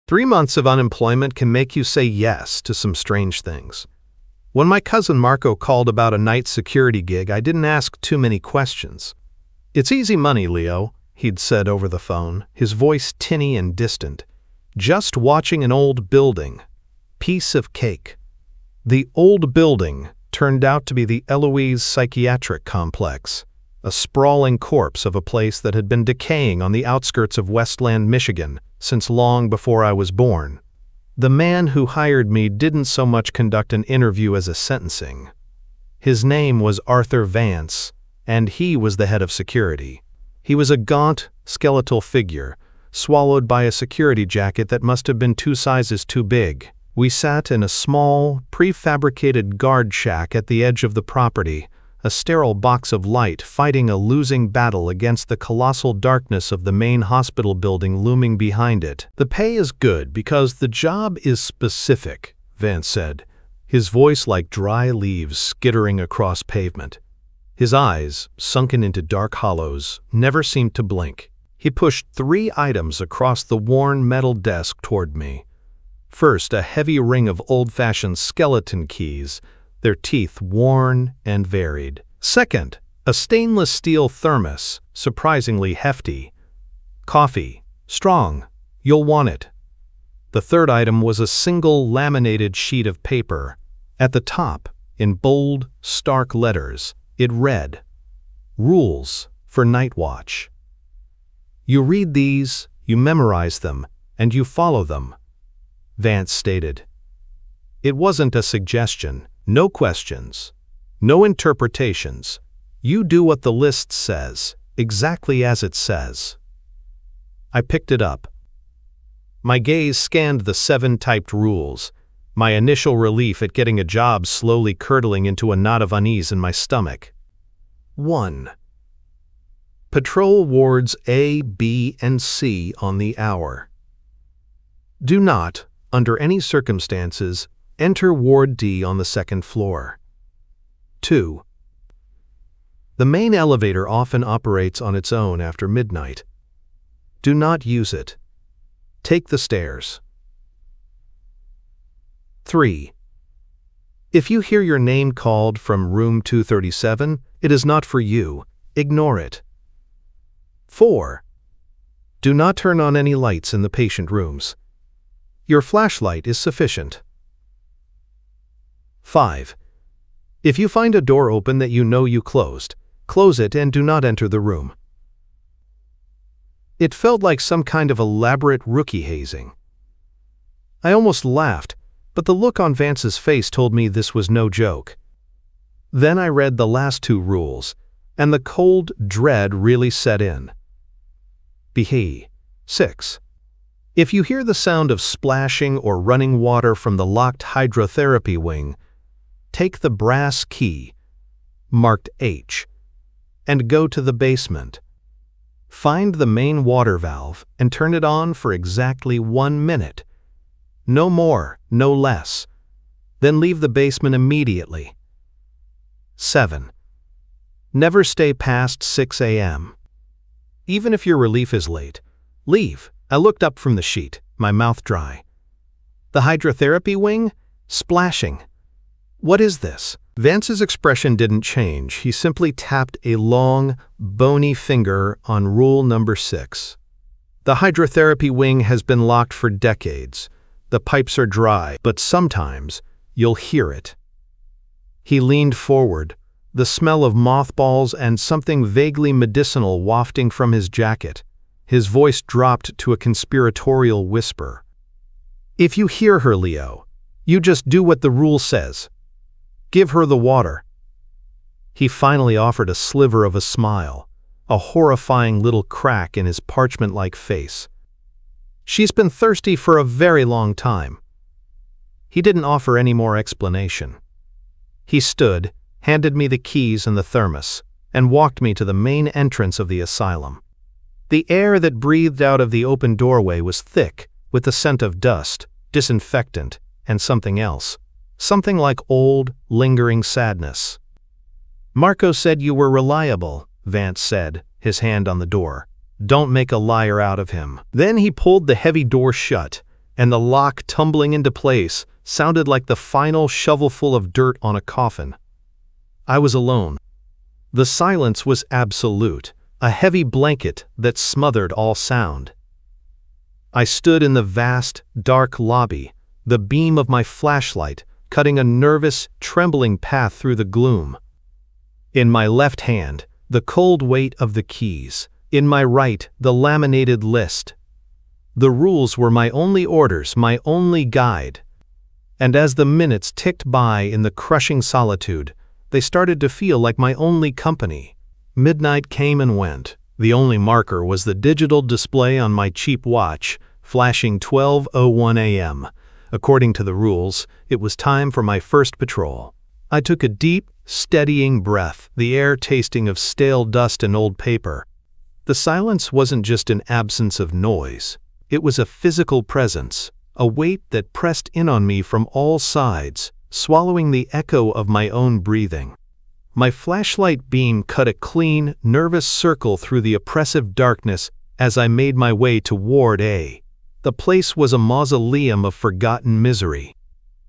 3 months of unemployment can make you say yes to some strange things. When my cousin Marco called about a night security gig, I didn't ask too many questions. "It's easy money, Leo," he'd said over the phone, his voice tinny and distant. "Just watching an old building. Piece of cake." The old building turned out to be the Eloise psychiatric complex, a sprawling corpse of a place that had been decaying on the outskirts of Westland, Michigan, since long before I was born. The man who hired me didn't so much conduct an interview as a sentencing. His name was Arthur Vance, and he was the head of security. He was a gaunt, skeletal figure, swallowed by a security jacket that must have been 2 sizes too big. We sat in a small, prefabricated guard shack at the edge of the property, a sterile box of light fighting a losing battle against the colossal darkness of the main hospital building looming behind it. "The pay is good because the job is specific," Vance said, his voice like dry leaves skittering across pavement. His eyes, sunken into dark hollows, never seemed to blink. He pushed 3 items across the worn metal desk toward me. First, a heavy ring of old-fashioned skeleton keys, their teeth worn and varied. Second, a stainless steel thermos, surprisingly hefty. "Coffee. Strong. You'll want it." The third item was a single laminated sheet of paper. At the top, in bold, stark letters, it read, "Rules for Night Watch." "You read these, you memorize them, and you follow them," Vance stated. It wasn't a suggestion. No questions. No interpretations. You do what the list says, exactly as it says. I picked it up. My gaze scanned the 7 typed rules, my initial relief at getting a job slowly curdling into a knot of unease in my stomach. 1. Patrol wards A, B, and C on the hour. Do not, under any circumstances, enter Ward D on the 2nd floor. 2. The main elevator often operates on its own after midnight. Do not use it. Take the stairs. 3. If you hear your name called from room 237, it is not for you. Ignore it. 4. Do not turn on any lights in the patient rooms. Your flashlight is sufficient. 5. If you find a door open that you know you closed, close it and do not enter the room. It felt like some kind of elaborate rookie hazing. I almost laughed, but the look on Vance's face told me this was no joke. Then I read the last 2 rules, and the cold dread really set in. Behave. 6. If you hear the sound of splashing or running water from the locked hydrotherapy wing, take the brass key, marked H, and go to the basement. Find the main water valve and turn it on for exactly 1 minute. No more, no less. Then leave the basement immediately. 7. Never stay past 6 a.m. Even if your relief is late, leave. I looked up from the sheet, my mouth dry. The hydrotherapy wing? Splashing. What is this? Vance's expression didn't change. He simply tapped a long, bony finger on rule number 6. The hydrotherapy wing has been locked for decades. The pipes are dry, but sometimes you'll hear it. He leaned forward, the smell of mothballs and something vaguely medicinal wafting from his jacket. His voice dropped to a conspiratorial whisper. "If you hear her, Leo, you just do what the rule says. Give her the water." He finally offered a sliver of a smile, a horrifying little crack in his parchment-like face. "She's been thirsty for a very long time." He didn't offer any more explanation. He stood, handed me the keys and the thermos, and walked me to the main entrance of the asylum. The air that breathed out of the open doorway was thick, with the scent of dust, disinfectant, and something else. Something like old, lingering sadness. "Marco said you were reliable," Vance said, his hand on the door. "Don't make a liar out of him." Then he pulled the heavy door shut, and the lock tumbling into place sounded like the final shovelful of dirt on a coffin. I was alone. The silence was absolute, a heavy blanket that smothered all sound. I stood in the vast, dark lobby, the beam of my flashlight cutting a nervous, trembling path through the gloom. In my left hand, the cold weight of the keys. In my right, the laminated list. The rules were my only orders, my only guide. And as the minutes ticked by in the crushing solitude, they started to feel like my only company. Midnight came and went. The only marker was the digital display on my cheap watch, flashing 12:01 a.m. According to the rules, it was time for my first patrol. I took a deep, steadying breath, the air tasting of stale dust and old paper. The silence wasn't just an absence of noise. It was a physical presence, a weight that pressed in on me from all sides, swallowing the echo of my own breathing. My flashlight beam cut a clean, nervous circle through the oppressive darkness as I made my way to Ward A. The place was a mausoleum of forgotten misery.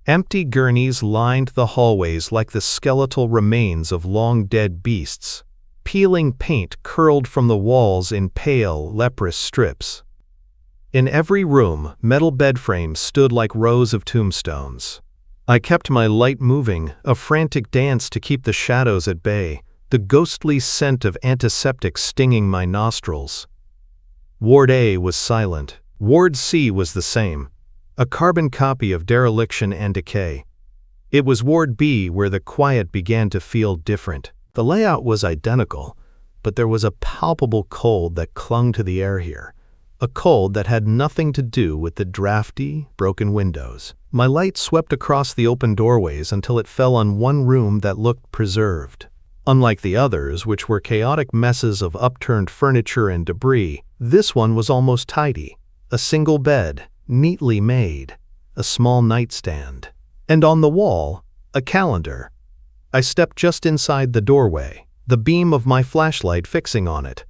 Empty gurneys lined the hallways like the skeletal remains of long-dead beasts. Peeling paint curled from the walls in pale, leprous strips. In every room, metal bed frames stood like rows of tombstones. I kept my light moving, a frantic dance to keep the shadows at bay, the ghostly scent of antiseptic stinging my nostrils. Ward A was silent. Ward C was the same, a carbon copy of dereliction and decay. It was Ward B where the quiet began to feel different. The layout was identical, but there was a palpable cold that clung to the air here, a cold that had nothing to do with the drafty, broken windows. My light swept across the open doorways until it fell on one room that looked preserved. Unlike the others, which were chaotic messes of upturned furniture and debris, this one was almost tidy. A single bed, neatly made, a small nightstand, and on the wall, a calendar. I stepped just inside the doorway, the beam of my flashlight fixing on it.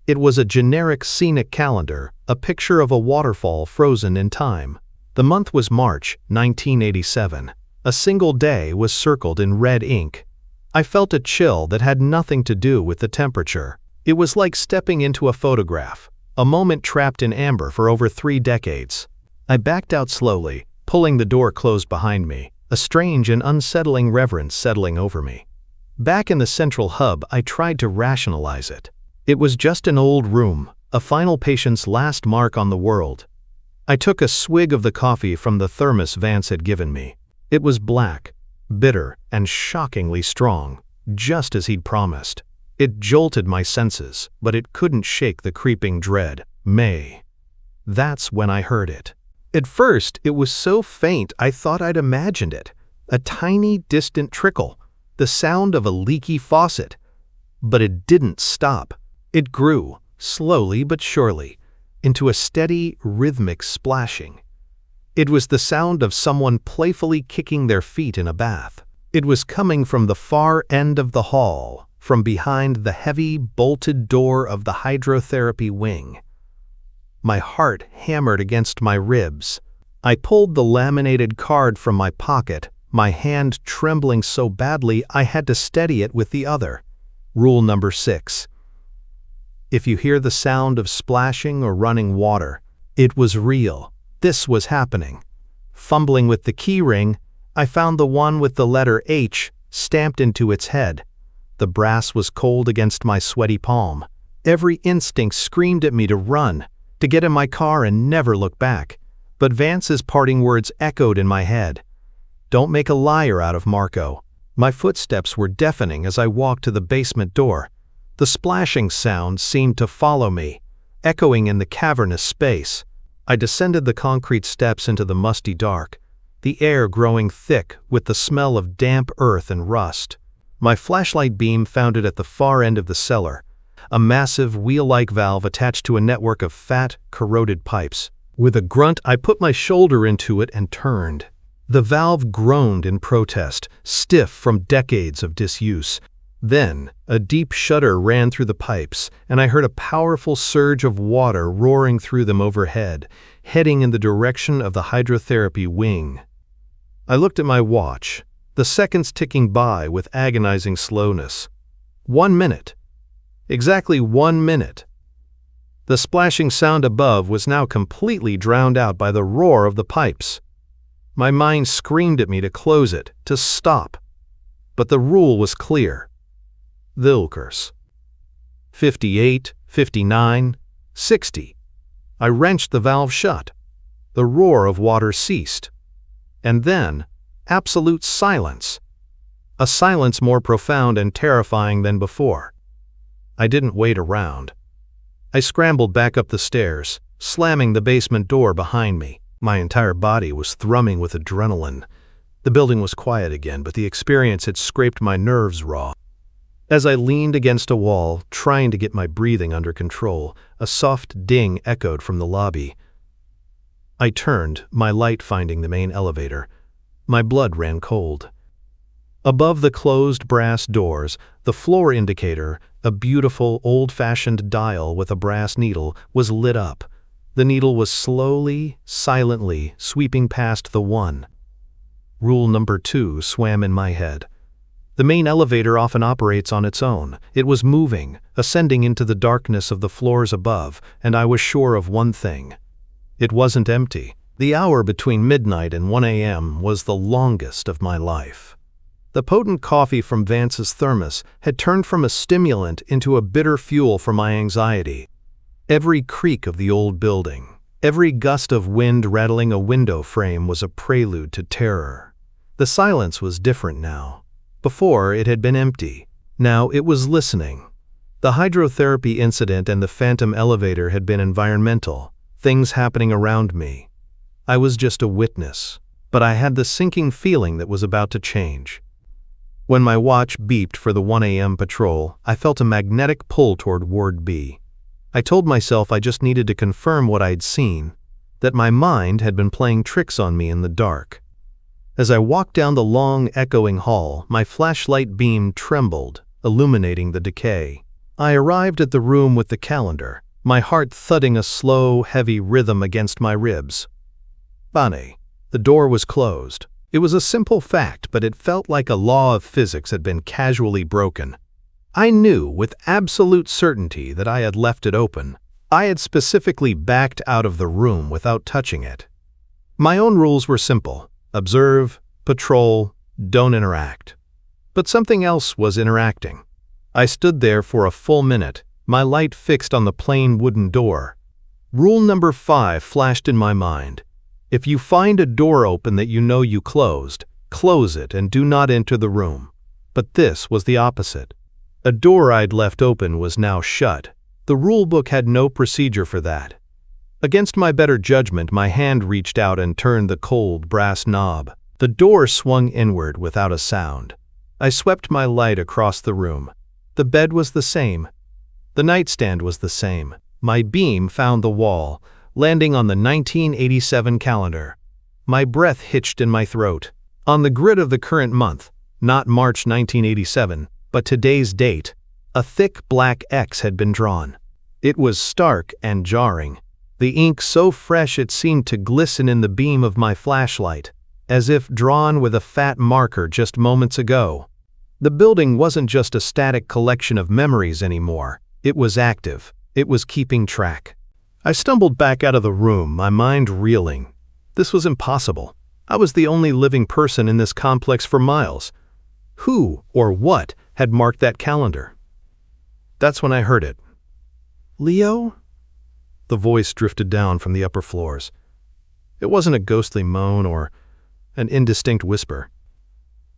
It was a generic scenic calendar, a picture of a waterfall frozen in time. The month was March, 1987. A single day was circled in red ink. I felt a chill that had nothing to do with the temperature. It was like stepping into a photograph, a moment trapped in amber for over 3 decades. I backed out slowly, pulling the door closed behind me, a strange and unsettling reverence settling over me. Back in the central hub, I tried to rationalize it. It was just an old room, a final patient's last mark on the world. I took a swig of the coffee from the thermos Vance had given me. It was black, bitter, and shockingly strong, just as he'd promised. It jolted my senses, but it couldn't shake the creeping dread. May. That's when I heard it. At first, it was so faint I thought I'd imagined it. A tiny, distant trickle, the sound of a leaky faucet. But it didn't stop. It grew, slowly but surely, into a steady, rhythmic splashing. It was the sound of someone playfully kicking their feet in a bath. It was coming from the far end of the hall, from behind the heavy, bolted door of the hydrotherapy wing. My heart hammered against my ribs. I pulled the laminated card from my pocket, my hand trembling so badly I had to steady it with the other. Rule number 6. If you hear the sound of splashing or running water, it was real. This was happening. Fumbling with the key ring, I found the one with the letter H stamped into its head. The brass was cold against my sweaty palm. Every instinct screamed at me to run, to get in my car and never look back. But Vance's parting words echoed in my head. Don't make a liar out of Marco. My footsteps were deafening as I walked to the basement door. The splashing sound seemed to follow me, echoing in the cavernous space. I descended the concrete steps into the musty dark, the air growing thick with the smell of damp earth and rust. My flashlight beam found it at the far end of the cellar, a massive wheel-like valve attached to a network of fat, corroded pipes. With a grunt, I put my shoulder into it and turned. The valve groaned in protest, stiff from decades of disuse. Then, a deep shudder ran through the pipes, and I heard a powerful surge of water roaring through them overhead, heading in the direction of the hydrotherapy wing. I looked at my watch, the seconds ticking by with agonizing slowness. 1 minute. Exactly 1 minute. The splashing sound above was now completely drowned out by the roar of the pipes. My mind screamed at me to close it, to stop. But the rule was clear. Vilkers. 58, 59, 60. I wrenched the valve shut. The roar of water ceased. And then, absolute silence. A silence more profound and terrifying than before. I didn't wait around. I scrambled back up the stairs, slamming the basement door behind me. My entire body was thrumming with adrenaline. The building was quiet again, but the experience had scraped my nerves raw. As I leaned against a wall, trying to get my breathing under control, a soft ding echoed from the lobby. I turned, my light finding the main elevator. My blood ran cold. Above the closed brass doors, the floor indicator, a beautiful, old-fashioned dial with a brass needle, was lit up. The needle was slowly, silently sweeping past the 1. Rule number 2 swam in my head. The main elevator often operates on its own. It was moving, ascending into the darkness of the floors above, and I was sure of one thing. It wasn't empty. The hour between midnight and 1 a.m. was the longest of my life. The potent coffee from Vance's thermos had turned from a stimulant into a bitter fuel for my anxiety. Every creak of the old building, every gust of wind rattling a window frame was a prelude to terror. The silence was different now. Before, it had been empty. Now it was listening. The hydrotherapy incident and the phantom elevator had been environmental, things happening around me. I was just a witness, but I had the sinking feeling that was about to change. When my watch beeped for the 1 a.m. patrol, I felt a magnetic pull toward Ward B. I told myself I just needed to confirm what I'd seen, that my mind had been playing tricks on me in the dark. As I walked down the long, echoing hall, my flashlight beam trembled, illuminating the decay. I arrived at the room with the calendar, my heart thudding a slow, heavy rhythm against my ribs. Bane. The door was closed. It was a simple fact, but it felt like a law of physics had been casually broken. I knew with absolute certainty that I had left it open. I had specifically backed out of the room without touching it. My own rules were simple. Observe, patrol, don't interact. But something else was interacting. I stood there for a full minute, my light fixed on the plain wooden door. Rule number 5 flashed in my mind. If you find a door open that you know you closed, close it and do not enter the room. But this was the opposite. A door I'd left open was now shut. The rule book had no procedure for that. Against my better judgment, my hand reached out and turned the cold brass knob. The door swung inward without a sound. I swept my light across the room. The bed was the same. The nightstand was the same. My beam found the wall, landing on the 1987 calendar. My breath hitched in my throat. On the grid of the current month, not March 1987, but today's date, a thick black X had been drawn. It was stark and jarring. The ink so fresh it seemed to glisten in the beam of my flashlight, as if drawn with a fat marker just moments ago. The building wasn't just a static collection of memories anymore. It was active. It was keeping track. I stumbled back out of the room, my mind reeling. This was impossible. I was the only living person in this complex for miles. Who or what had marked that calendar? That's when I heard it. "Leo?" The voice drifted down from the upper floors. It wasn't a ghostly moan or an indistinct whisper.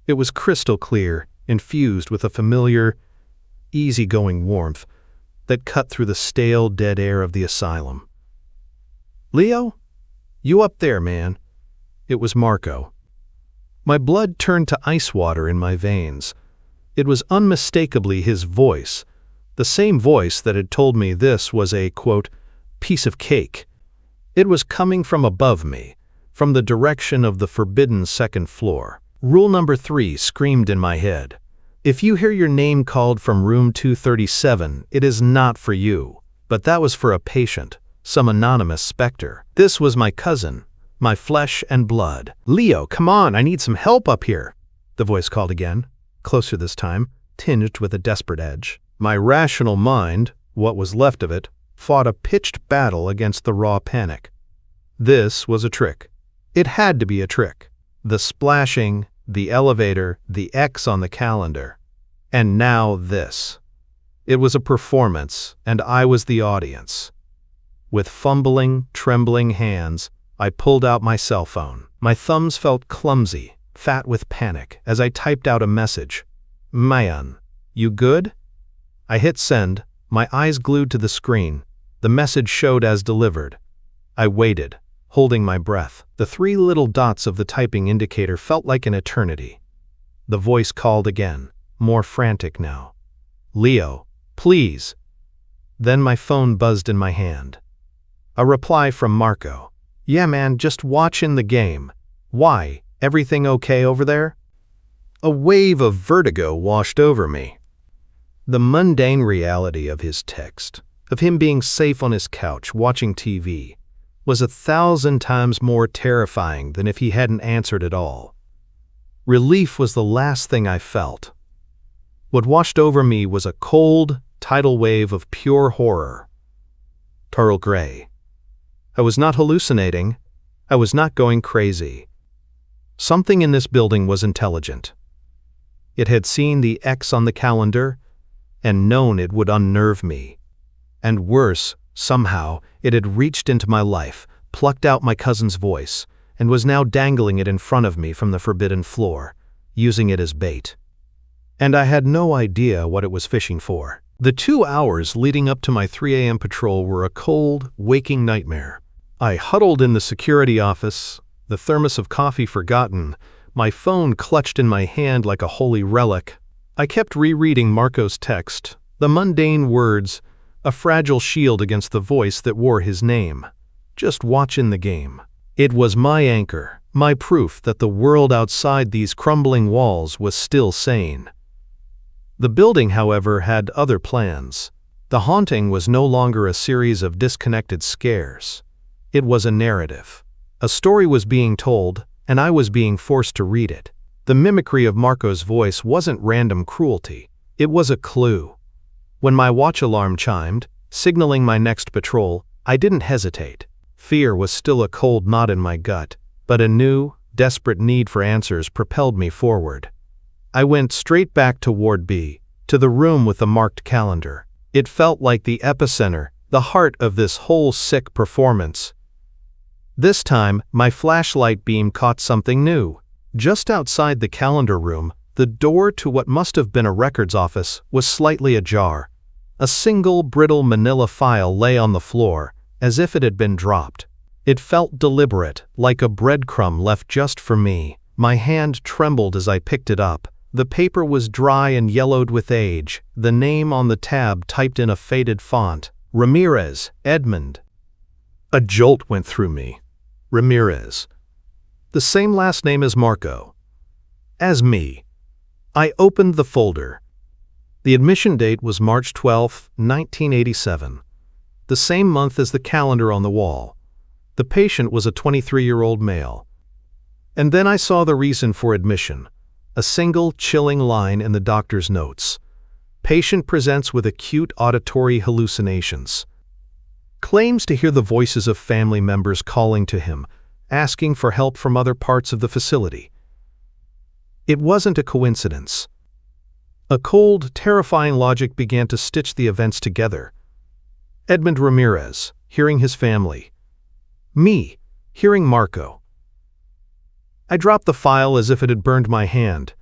It was crystal clear, infused with a familiar, easygoing warmth that cut through the stale, dead air of the asylum. "Leo? You up there, man?" It was Marco. My blood turned to ice water in my veins. It was unmistakably his voice, the same voice that had told me this was a, quote, piece of cake. It was coming from above me, from the direction of the forbidden second floor. Rule number 3 screamed in my head. If you hear your name called from room 237, it is not for you. But that was for a patient, some anonymous specter. This was my cousin, my flesh and blood. "Leo, come on, I need some help up here," the voice called again, closer this time, tinged with a desperate edge. My rational mind, what was left of it, fought a pitched battle against the raw panic. This was a trick. It had to be a trick. The splashing, the elevator, the X on the calendar. And now this. It was a performance, and I was the audience. With fumbling, trembling hands, I pulled out my cell phone. My thumbs felt clumsy, fat with panic, as I typed out a message. "Mayan, you good?" I hit send, my eyes glued to the screen. The message showed as delivered. I waited, holding my breath. The 3 little dots of the typing indicator felt like an eternity. The voice called again, more frantic now. "Leo, please." Then my phone buzzed in my hand. A reply from Marco. "Yeah man, just watching the game. Why, everything okay over there?" A wave of vertigo washed over me. The mundane reality of his text, of him being safe on his couch watching TV, was 1,000 times more terrifying than if he hadn't answered at all. Relief was the last thing I felt. What washed over me was a cold, tidal wave of pure horror. Turtle Gray. I was not hallucinating. I was not going crazy. Something in this building was intelligent. It had seen the X on the calendar and known it would unnerve me. And worse, somehow, it had reached into my life, plucked out my cousin's voice, and was now dangling it in front of me from the forbidden floor, using it as bait. And I had no idea what it was fishing for. The 2 hours leading up to my 3 a.m. patrol were a cold, waking nightmare. I huddled in the security office, the thermos of coffee forgotten, my phone clutched in my hand like a holy relic. I kept rereading Marco's text, the mundane words, a fragile shield against the voice that wore his name. Just watching the game. It was my anchor, my proof that the world outside these crumbling walls was still sane. The building, however, had other plans. The haunting was no longer a series of disconnected scares. It was a narrative. A story was being told, and I was being forced to read it. The mimicry of Marco's voice wasn't random cruelty. It was a clue. When my watch alarm chimed, signaling my next patrol, I didn't hesitate. Fear was still a cold knot in my gut, but a new, desperate need for answers propelled me forward. I went straight back to Ward B, to the room with the marked calendar. It felt like the epicenter, the heart of this whole sick performance. This time, my flashlight beam caught something new. Just outside the calendar room, the door to what must have been a records office was slightly ajar. A single brittle manila file lay on the floor, as if it had been dropped. It felt deliberate, like a breadcrumb left just for me. My hand trembled as I picked it up. The paper was dry and yellowed with age, the name on the tab typed in a faded font. Ramirez, Edmund. A jolt went through me. Ramirez. The same last name as Marco. As me. I opened the folder. The admission date was March 12, 1987. The same month as the calendar on the wall. The patient was a 23-year-old male. And then I saw the reason for admission. A single, chilling line in the doctor's notes. Patient presents with acute auditory hallucinations. Claims to hear the voices of family members calling to him, asking for help from other parts of the facility. It wasn't a coincidence. A cold, terrifying logic began to stitch the events together. Edmund Ramirez, hearing his family. Me, hearing Marco. I dropped the file as if it had burned my hand.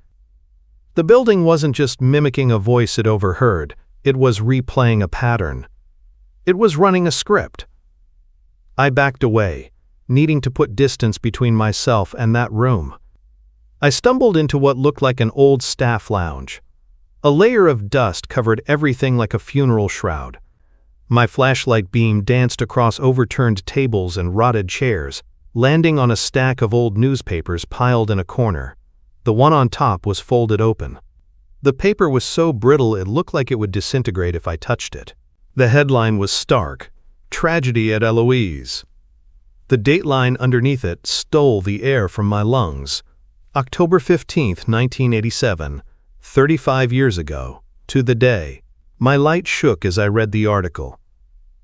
The building wasn't just mimicking a voice it overheard, it was replaying a pattern. It was running a script. I backed away, needing to put distance between myself and that room. I stumbled into what looked like an old staff lounge. A layer of dust covered everything like a funeral shroud. My flashlight beam danced across overturned tables and rotted chairs, landing on a stack of old newspapers piled in a corner. The one on top was folded open. The paper was so brittle it looked like it would disintegrate if I touched it. The headline was stark: "Tragedy at Eloise." The dateline underneath it stole the air from my lungs. October 15th, 1987, 35 years ago, to the day. My light shook as I read the article.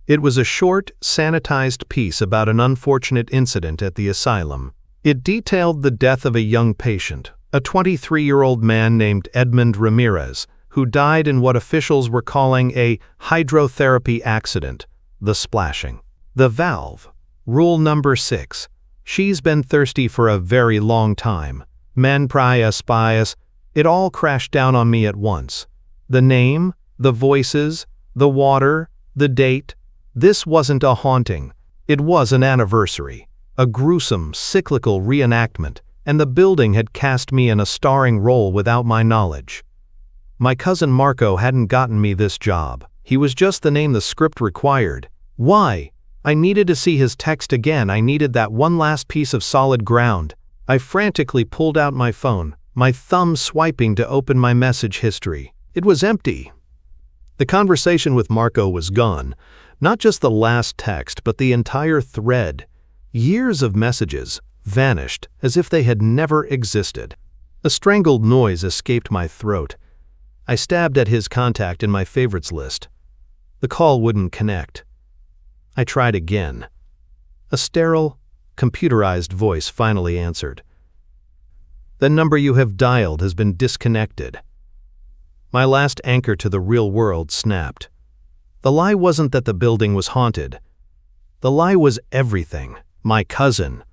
It was a short, sanitized piece about an unfortunate incident at the asylum. It detailed the death of a young patient, a 23-year-old man named Edmund Ramirez, who died in what officials were calling a hydrotherapy accident, the splashing. The valve. Rule number 6. She's been thirsty for a very long time. Men prias bias. It all crashed down on me at once. The name, the voices, the water, the date. This wasn't a haunting. It was an anniversary, a gruesome, cyclical reenactment, and the building had cast me in a starring role without my knowledge. My cousin Marco hadn't gotten me this job. He was just the name the script required. Why? I needed to see his text again. I needed that one last piece of solid ground. I frantically pulled out my phone, my thumb swiping to open my message history. It was empty. The conversation with Marco was gone. Not just the last text, but the entire thread. Years of messages vanished as if they had never existed. A strangled noise escaped my throat. I stabbed at his contact in my favorites list. The call wouldn't connect. I tried again. A sterile, computerized voice finally answered. "The number you have dialed has been disconnected." My last anchor to the real world snapped. The lie wasn't that the building was haunted. The lie was everything. My cousin,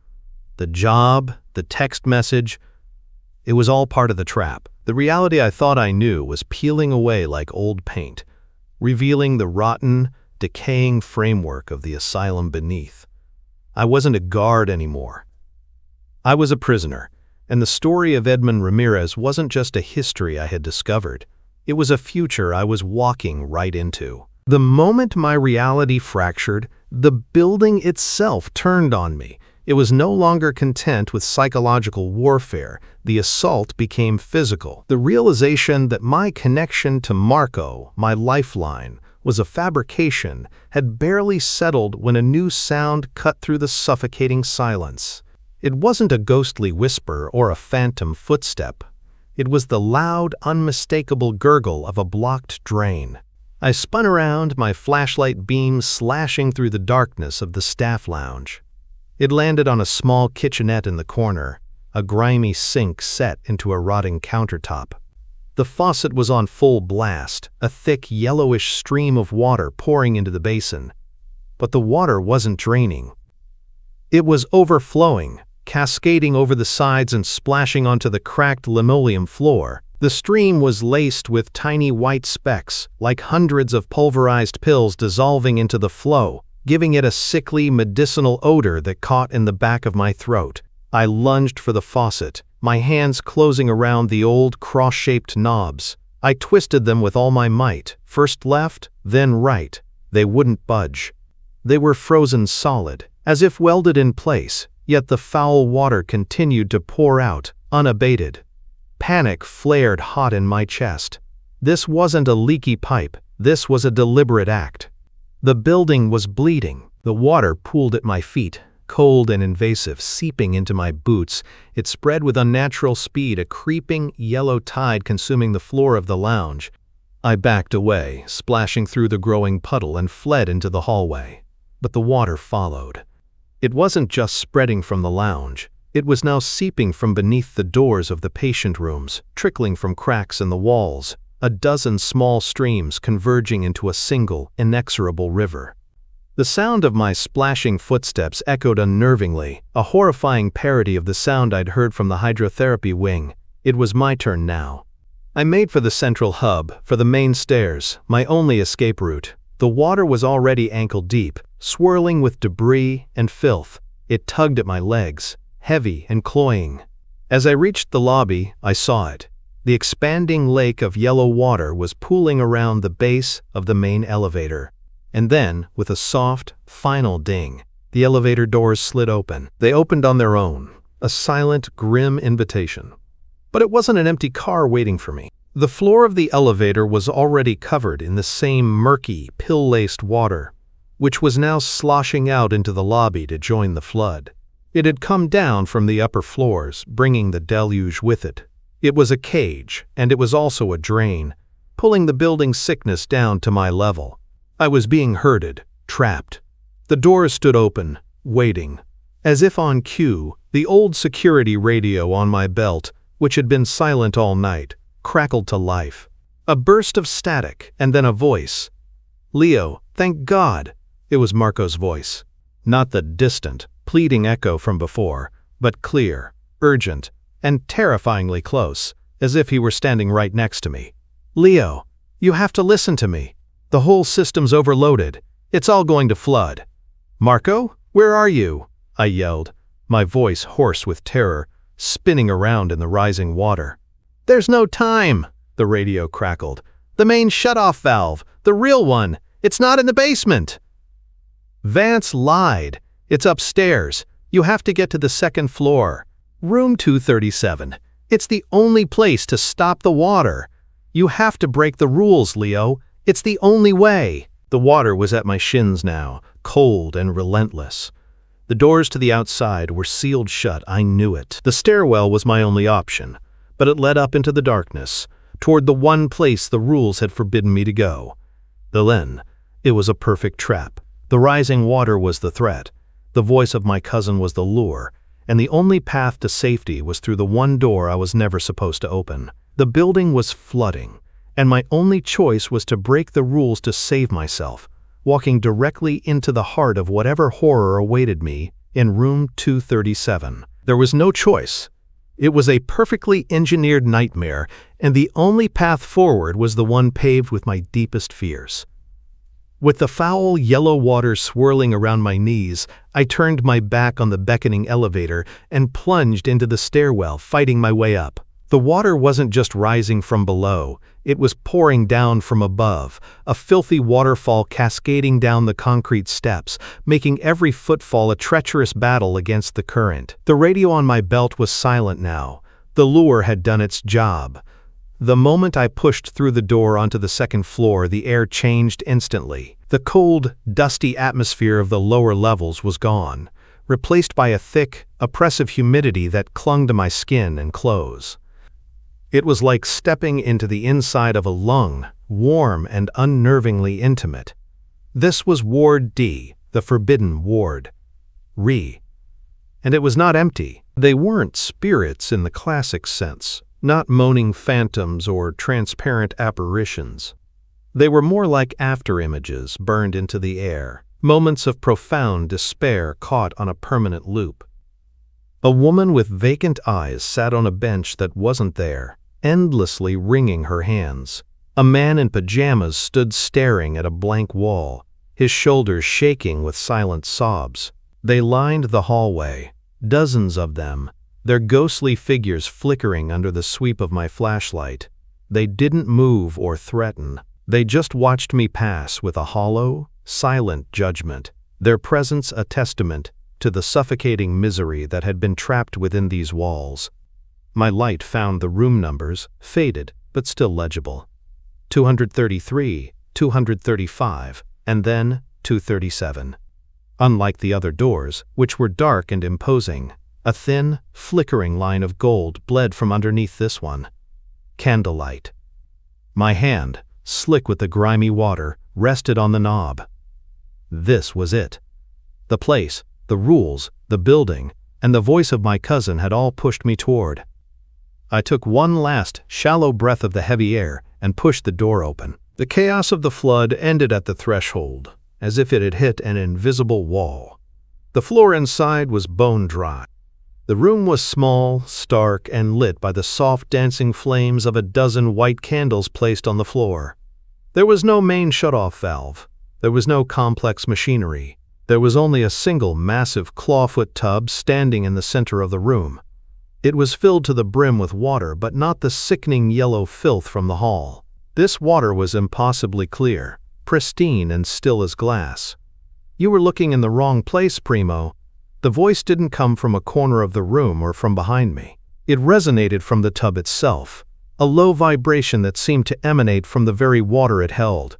the job, the text message. It was all part of the trap. The reality I thought I knew was peeling away like old paint, revealing the rotten, decaying framework of the asylum beneath. I wasn't a guard anymore. I was a prisoner, and the story of Edmund Ramirez wasn't just a history I had discovered. It was a future I was walking right into. The moment my reality fractured, the building itself turned on me. It was no longer content with psychological warfare. The assault became physical. The realization that my connection to Marco, my lifeline, was a fabrication, had barely settled when a new sound cut through the suffocating silence. It wasn't a ghostly whisper or a phantom footstep. It was the loud, unmistakable gurgle of a blocked drain. I spun around, my flashlight beam slashing through the darkness of the staff lounge. It landed on a small kitchenette in the corner, a grimy sink set into a rotting countertop. The faucet was on full blast, a thick yellowish stream of water pouring into the basin. But the water wasn't draining. It was overflowing, cascading over the sides and splashing onto the cracked linoleum floor. The stream was laced with tiny white specks, like hundreds of pulverized pills dissolving into the flow, giving it a sickly, medicinal odor that caught in the back of my throat. I lunged for the faucet, my hands closing around the old cross-shaped knobs. I twisted them with all my might, first left, then right. They wouldn't budge. They were frozen solid, as if welded in place, yet the foul water continued to pour out, unabated. Panic flared hot in my chest. This wasn't a leaky pipe, this was a deliberate act. The building was bleeding. The water pooled at my feet, cold and invasive, seeping into my boots. It spread with unnatural speed, a creeping, yellow tide consuming the floor of the lounge. I backed away, splashing through the growing puddle, and fled into the hallway. But the water followed. It wasn't just spreading from the lounge. It was now seeping from beneath the doors of the patient rooms, trickling from cracks in the walls, a dozen small streams converging into a single, inexorable river. The sound of my splashing footsteps echoed unnervingly, a horrifying parody of the sound I'd heard from the hydrotherapy wing. It was my turn now. I made for the central hub, for the main stairs, my only escape route. The water was already ankle-deep, swirling with debris and filth. It tugged at my legs, heavy and cloying. As I reached the lobby, I saw it. The expanding lake of yellow water was pooling around the base of the main elevator. And then, with a soft, final ding, the elevator doors slid open. They opened on their own, a silent, grim invitation. But it wasn't an empty car waiting for me. The floor of the elevator was already covered in the same murky, pill-laced water, which was now sloshing out into the lobby to join the flood. It had come down from the upper floors, bringing the deluge with it. It was a cage, and it was also a drain, pulling the building's sickness down to my level. I was being herded, trapped. The doors stood open, waiting. As if on cue, the old security radio on my belt, which had been silent all night, crackled to life. A burst of static, and then a voice. "Leo, thank God!" It was Marco's voice. Not the distant, pleading echo from before, but clear, urgent, and terrifyingly close, as if he were standing right next to me. "Leo, you have to listen to me. The whole system's overloaded. It's all going to flood." "Marco, where are you?" I yelled, my voice hoarse with terror, spinning around in the rising water. "There's no time," the radio crackled. "The main shutoff valve, the real one, it's not in the basement." Vance lied. "It's upstairs. You have to get to the second floor. Room 237. It's the only place to stop the water. You have to break the rules, Leo. It's the only way." The water was at my shins now, cold and relentless. The doors to the outside were sealed shut, I knew it. The stairwell was my only option, but it led up into the darkness, toward the one place the rules had forbidden me to go. Then, it was a perfect trap. The rising water was the threat, the voice of my cousin was the lure, and the only path to safety was through the one door I was never supposed to open. The building was flooding, and my only choice was to break the rules to save myself, walking directly into the heart of whatever horror awaited me in room 237. There was no choice. It was a perfectly engineered nightmare, and the only path forward was the one paved with my deepest fears. With the foul yellow water swirling around my knees, I turned my back on the beckoning elevator and plunged into the stairwell, fighting my way up. The water wasn't just rising from below, it was pouring down from above, a filthy waterfall cascading down the concrete steps, making every footfall a treacherous battle against the current. The radio on my belt was silent now. The lure had done its job. The moment I pushed through the door onto the second floor, the air changed instantly. The cold, dusty atmosphere of the lower levels was gone, replaced by a thick, oppressive humidity that clung to my skin and clothes. It was like stepping into the inside of a lung, warm and unnervingly intimate. This was Ward D, the forbidden ward. And it was not empty. They weren't spirits in the classic sense, not moaning phantoms or transparent apparitions. They were more like after-images burned into the air, moments of profound despair caught on a permanent loop. A woman with vacant eyes sat on a bench that wasn't there, endlessly wringing her hands. A man in pajamas stood staring at a blank wall, his shoulders shaking with silent sobs. They lined the hallway, dozens of them, their ghostly figures flickering under the sweep of my flashlight. They didn't move or threaten. They just watched me pass with a hollow, silent judgment, their presence a testament to the suffocating misery that had been trapped within these walls. My light found the room numbers, faded but still legible. 233, 235, and then 237. Unlike the other doors, which were dark and imposing, a thin, flickering line of gold bled from underneath this one. Candlelight. My hand, slick with the grimy water, rested on the knob. This was it. The place, the rules, the building, and the voice of my cousin had all pushed me toward. I took one last, shallow breath of the heavy air and pushed the door open. The chaos of the flood ended at the threshold, as if it had hit an invisible wall. The floor inside was bone dry. The room was small, stark, and lit by the soft dancing flames of a dozen white candles placed on the floor. There was no main shutoff valve. There was no complex machinery. There was only a single massive clawfoot tub standing in the center of the room. It was filled to the brim with water, but not the sickening yellow filth from the hall. This water was impossibly clear, pristine and still as glass. "You were looking in the wrong place, Primo." The voice didn't come from a corner of the room or from behind me. It resonated from the tub itself, a low vibration that seemed to emanate from the very water it held.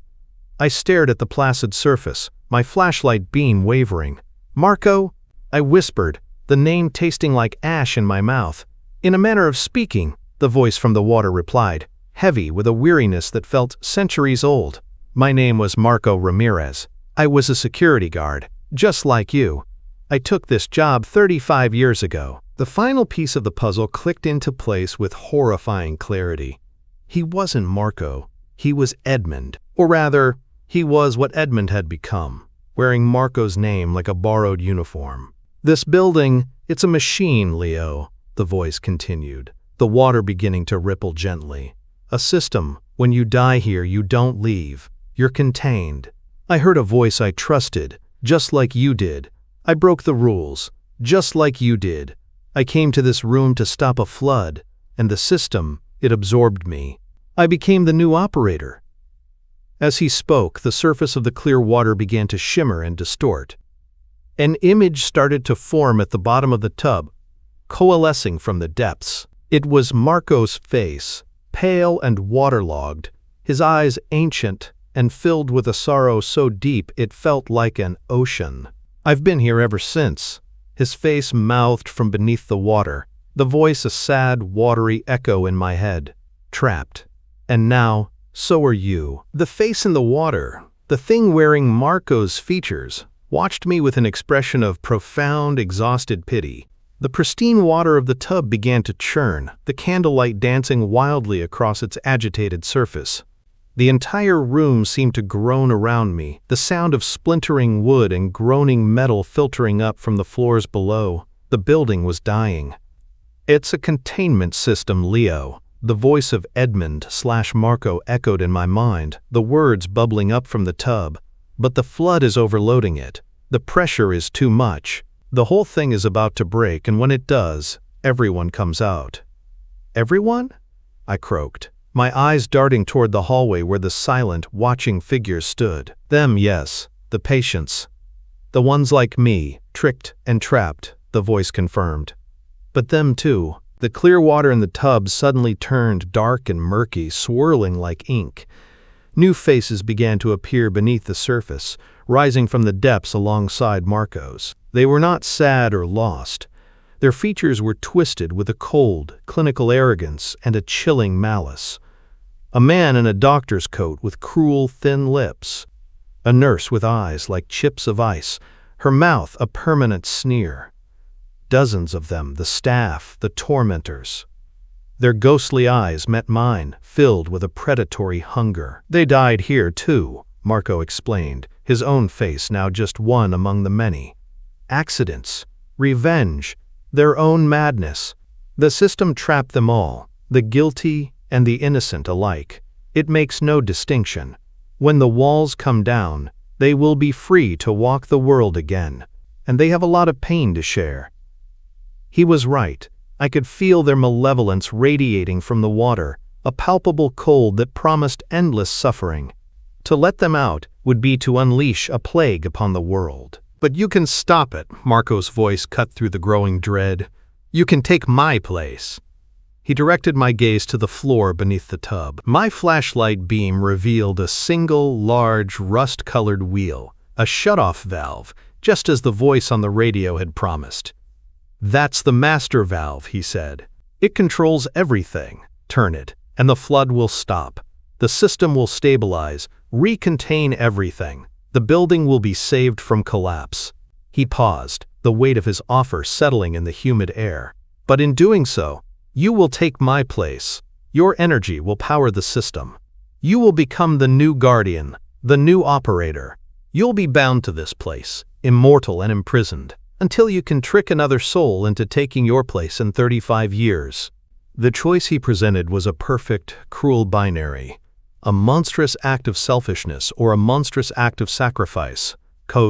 I stared at the placid surface, my flashlight beam wavering. "Marco?" I whispered, the name tasting like ash in my mouth. In a manner of speaking, the voice from the water replied, heavy with a weariness that felt centuries old. My name was Marco Ramirez. I was a security guard, just like you. I took this job 35 years ago. The final piece of the puzzle clicked into place with horrifying clarity. He wasn't Marco. He was Edmund. Or rather, he was what Edmund had become, wearing Marco's name like a borrowed uniform. "This building, it's a machine, Leo," the voice continued, the water beginning to ripple gently. "A system. When you die here, you don't leave. You're contained." I heard a voice I trusted, just like you did. I broke the rules, just like you did. I came to this room to stop a flood, and the system, it absorbed me. I became the new operator. As he spoke, the surface of the clear water began to shimmer and distort. An image started to form at the bottom of the tub, coalescing from the depths. It was Marco's face, pale and waterlogged, his eyes ancient and filled with a sorrow so deep it felt like an ocean. "I've been here ever since," his face mouthed from beneath the water, the voice a sad, watery echo in my head. "Trapped. And now, so are you." The face in the water, the thing wearing Marco's features, watched me with an expression of profound, exhausted pity. The pristine water of the tub began to churn, the candlelight dancing wildly across its agitated surface. The entire room seemed to groan around me, the sound of splintering wood and groaning metal filtering up from the floors below. The building was dying. "It's a containment system, Leo." The voice of Edmund/Marco echoed in my mind, the words bubbling up from the tub. "But the flood is overloading it. The pressure is too much. The whole thing is about to break, and when it does, everyone comes out." "Everyone?" I croaked, my eyes darting toward the hallway where the silent, watching figures stood. "Them, yes. The patients. The ones like me, tricked and trapped," the voice confirmed. "But them too." The clear water in the tub suddenly turned dark and murky, swirling like ink. New faces began to appear beneath the surface, rising from the depths alongside Marco's. They were not sad or lost. Their features were twisted with a cold, clinical arrogance and a chilling malice. A man in a doctor's coat with cruel, thin lips. A nurse with eyes like chips of ice, her mouth a permanent sneer. Dozens of them, the staff, the tormentors. Their ghostly eyes met mine, filled with a predatory hunger. "They died here, too," Marco explained, his own face now just one among the many. "Accidents, revenge, their own madness. The system trapped them all, the guilty and the innocent alike. It makes no distinction. When the walls come down, they will be free to walk the world again, and they have a lot of pain to share." He was right. I could feel their malevolence radiating from the water, a palpable cold that promised endless suffering. To let them out would be to unleash a plague upon the world. "But you can stop it," Marco's voice cut through the growing dread. "You can take my place." He directed my gaze to the floor beneath the tub. My flashlight beam revealed a single, large, rust-colored wheel, a shut-off valve, just as the voice on the radio had promised. "That's the master valve," he said. "It controls everything. Turn it, and the flood will stop. The system will stabilize, recontain everything. The building will be saved from collapse." He paused, the weight of his offer settling in the humid air. "But in doing so, you will take my place. Your energy will power the system. You will become the new guardian, the new operator. You'll be bound to this place, immortal and imprisoned, until you can trick another soul into taking your place in 35 years. The choice he presented was a perfect, cruel binary. A monstrous act of selfishness or a monstrous act of sacrifice.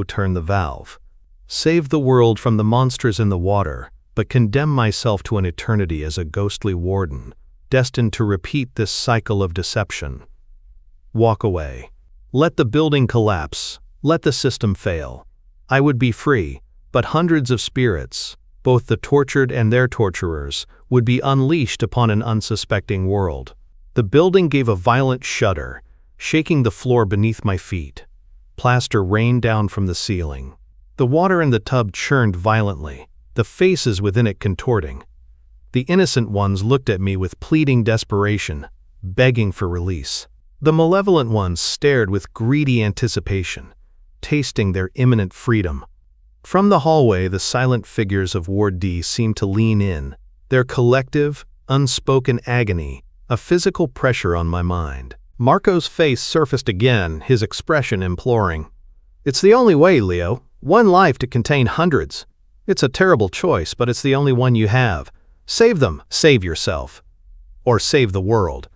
Turn the valve. Save the world from the monsters in the water, but condemn myself to an eternity as a ghostly warden, destined to repeat this cycle of deception. Walk away. Let the building collapse. Let the system fail. I would be free, but hundreds of spirits, both the tortured and their torturers, would be unleashed upon an unsuspecting world. The building gave a violent shudder, shaking the floor beneath my feet. Plaster rained down from the ceiling. The water in the tub churned violently, the faces within it contorting. The innocent ones looked at me with pleading desperation, begging for release. The malevolent ones stared with greedy anticipation, tasting their imminent freedom. From the hallway, the silent figures of Ward D seemed to lean in, their collective, unspoken agony, a physical pressure on my mind. Marco's face surfaced again, his expression imploring. "It's the only way, Leo. One life to contain hundreds. It's a terrible choice, but it's the only one you have. Save them, save yourself. Or save the world."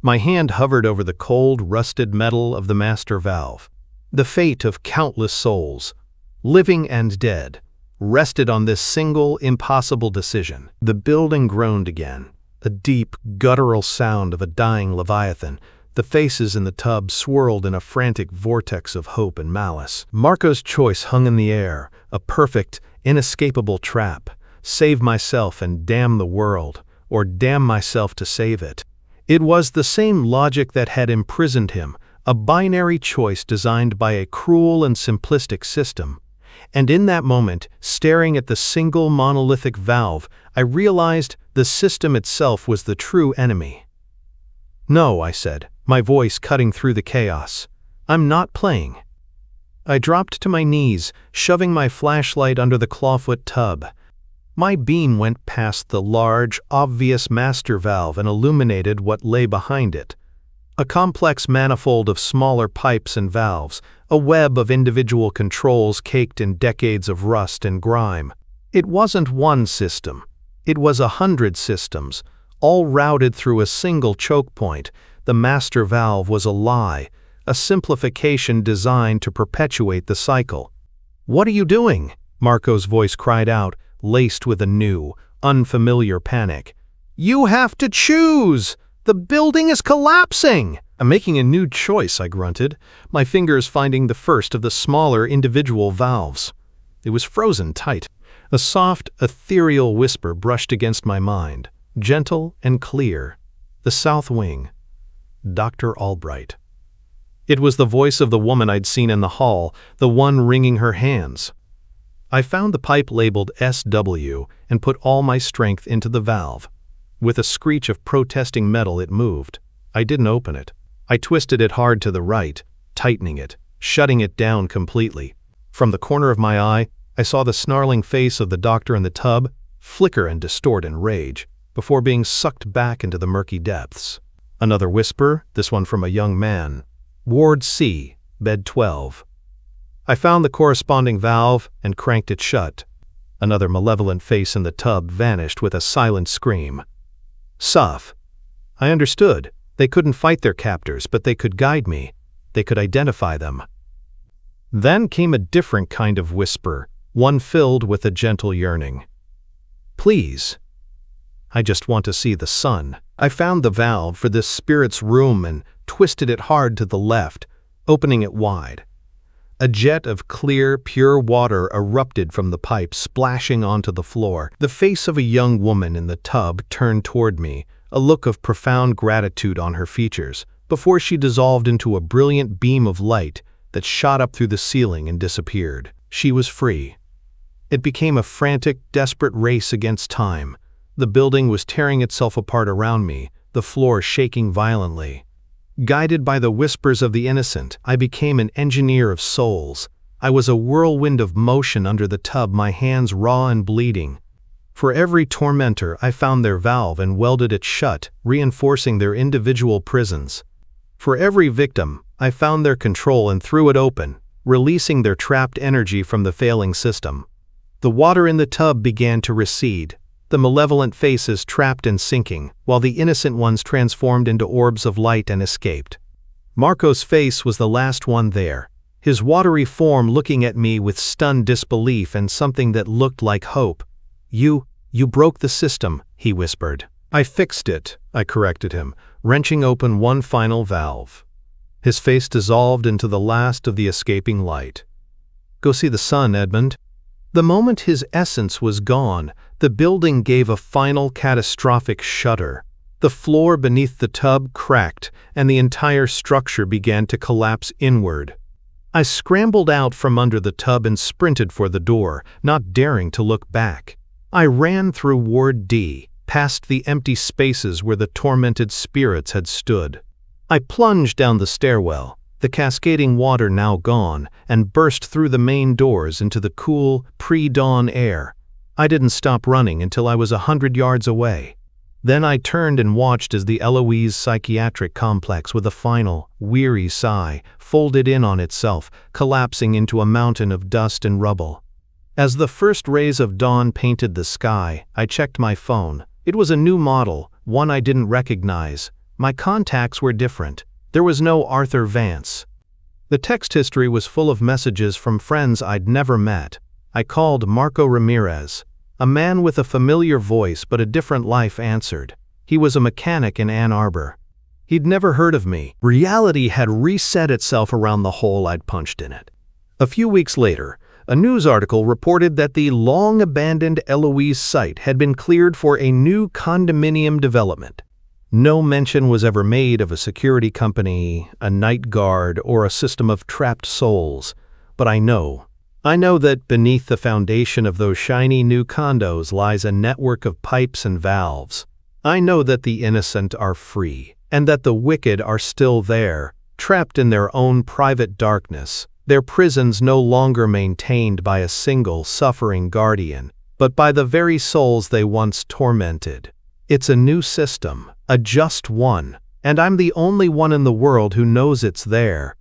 My hand hovered over the cold, rusted metal of the master valve. The fate of countless souls, living and dead, rested on this single, impossible decision. The building groaned again, a deep, guttural sound of a dying leviathan. The faces in the tub swirled in a frantic vortex of hope and malice. Marco's choice hung in the air, a perfect, inescapable trap. Save myself and damn the world, or damn myself to save it. It was the same logic that had imprisoned him, a binary choice designed by a cruel and simplistic system. And in that moment, staring at the single monolithic valve, I realized the system itself was the true enemy. "No," I said, my voice cutting through the chaos. "I'm not playing." I dropped to my knees, shoving my flashlight under the clawfoot tub. My beam went past the large, obvious master valve and illuminated what lay behind it. A complex manifold of smaller pipes and valves, a web of individual controls caked in decades of rust and grime. It wasn't one system. It was 100 systems, all routed through a single choke point. The master valve was a lie, a simplification designed to perpetuate the cycle. "What are you doing?" Marco's voice cried out, laced with a new, unfamiliar panic. "You have to choose! The building is collapsing!" "I'm making a new choice," I grunted, my fingers finding the first of the smaller individual valves. It was frozen tight. A soft, ethereal whisper brushed against my mind, gentle and clear. "The south wing. Dr. Albright." It was the voice of the woman I'd seen in the hall, the one wringing her hands. I found the pipe labeled SW and put all my strength into the valve. With a screech of protesting metal, it moved. I didn't open it. I twisted it hard to the right, tightening it, shutting it down completely. From the corner of my eye, I saw the snarling face of the doctor in the tub flicker and distort in rage, before being sucked back into the murky depths. Another whisper, this one from a young man. "Ward C, bed 12. I found the corresponding valve and cranked it shut. Another malevolent face in the tub vanished with a silent scream. Suff. I understood. They couldn't fight their captors, but they could guide me. They could identify them. Then came a different kind of whisper, one filled with a gentle yearning. "Please. I just want to see the sun." I found the valve for this spirit's room and twisted it hard to the left, opening it wide. A jet of clear, pure water erupted from the pipe, splashing onto the floor. The face of a young woman in the tub turned toward me, a look of profound gratitude on her features, before she dissolved into a brilliant beam of light that shot up through the ceiling and disappeared. She was free. It became a frantic, desperate race against time. The building was tearing itself apart around me, the floor shaking violently. Guided by the whispers of the innocent, I became an engineer of souls. I was a whirlwind of motion under the tub, my hands raw and bleeding. For every tormentor, I found their valve and welded it shut, reinforcing their individual prisons. For every victim, I found their control and threw it open, releasing their trapped energy from the failing system. The water in the tub began to recede, the malevolent faces trapped and sinking, while the innocent ones transformed into orbs of light and escaped. Marco's face was the last one there, his watery form looking at me with stunned disbelief and something that looked like hope. You broke the system," he whispered. "I fixed it," I corrected him, wrenching open one final valve. His face dissolved into the last of the escaping light. "Go see the sun, Edmund." The moment his essence was gone, the building gave a final catastrophic shudder. The floor beneath the tub cracked, and the entire structure began to collapse inward. I scrambled out from under the tub and sprinted for the door, not daring to look back. I ran through Ward D, past the empty spaces where the tormented spirits had stood. I plunged down the stairwell, the cascading water now gone, and burst through the main doors into the cool, pre-dawn air. I didn't stop running until I was 100 yards away. Then I turned and watched as the Eloise psychiatric complex, with a final, weary sigh, folded in on itself, collapsing into a mountain of dust and rubble. As the first rays of dawn painted the sky, I checked my phone. It was a new model, one I didn't recognize. My contacts were different. There was no Arthur Vance. The text history was full of messages from friends I'd never met. I called Marco Ramirez. A man with a familiar voice but a different life answered. He was a mechanic in Ann Arbor. He'd never heard of me. Reality had reset itself around the hole I'd punched in it. A few weeks later, a news article reported that the long-abandoned Eloise site had been cleared for a new condominium development. No mention was ever made of a security company, a night guard, or a system of trapped souls. But I know that beneath the foundation of those shiny new condos lies a network of pipes and valves. I know that the innocent are free, and that the wicked are still there, trapped in their own private darkness, their prisons no longer maintained by a single suffering guardian, but by the very souls they once tormented. It's a new system, a just one, and I'm the only one in the world who knows it's there.